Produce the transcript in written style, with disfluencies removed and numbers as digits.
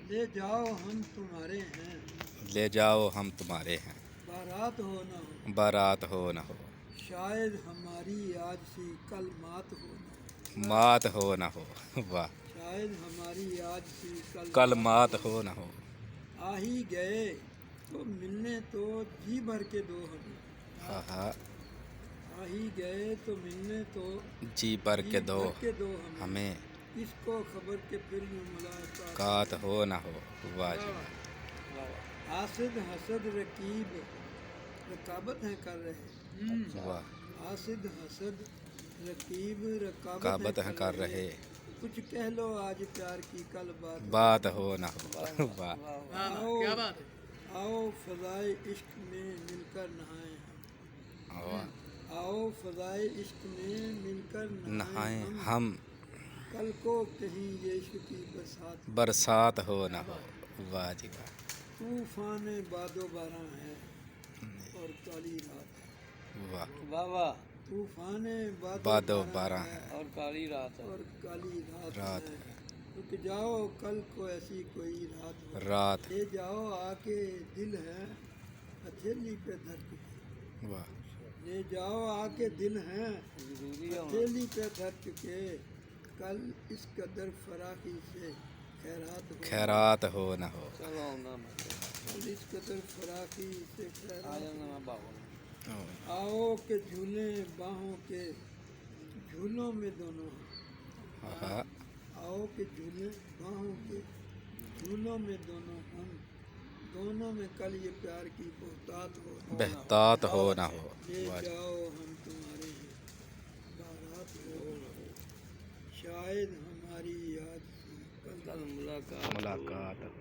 لے جاؤ ہم تمہارے ہیں، لے جاؤ ہم تمہارے ہیں، بارات ہو نہ ہو، بارات ہو نہ ہو، شاید ہماری آج سی کل مات ہو نہ ہو، مات ہو نہ ہو، واہ، شاید ہماری آج سی کل مات ہو نہ ہو، آ ہی گئے تو ملنے تو جی بھر کے دو ہمیں، آہا، آ ہی گئے تو ملنے تو جی بھر جی کے دو بھر کے دو ہمیں، ہمیں، کس کو خبر کہ پھر یوں ملاقات کات ہو نہ ہو، واہ جی حاسد حسد رقیب رقابت ہیں کر رہے، واہ، حاسد حسد رقیب رقابت ہیں کعبت ہیں کر رہے، کچھ کہہ لو آج پیار کی کل بات ہو نہ ہو، واہ، آؤ آؤ فضائے عشق میں مل کر نہائیں ہم، واہ، آؤ فضائے عشق میں مل کر نہائیں نہائیں ہم، ہم، کل کو کہیں یہ عشق کی برسات برسات ہو نہ ہو، واہ جی واہ، طوفان باد و باراں ہے اور کالی رات ہے، واہ، واہ واہ، طوفان باد باد و و باراں بارہ ہے ہیں، اور کالی رات ہے، اور کالی رات رات ہے، ہے، رک جاؤ کل کو ایسی کوئی رات ہو، رات، لے جاؤ آ کے دل ہے ہتھیلی پہ دھر کے، واہ، لے جاؤ آ کے دل ہیں ضروری ہے ہونا، ہتھیلی پہ دھر چکے، کل اس قدر فراخی سے خیرات ہو، خیرات ہو نہ ہو، چلو آؤں میں کل اس قدر فراخی سے آ خیرات جانا ہو، میں باغوں میں، آؤ کہ جھولیں باہوں کے جھولوں میں دونوں ہم، آہا، آؤ کہ جھولیں باہوں کے جھولوں میں دونوں ہم، دونوں میں کل یہ پیار کی بہتات ہو نہ ہو، بہتات ہو نہ ہو، لے واہ جی، جاؤ ہم تمہارے ہیں، بارات ہو نہ ہو، شاید ہماری آج سی کل کل ملاقات ملاقات ہو۔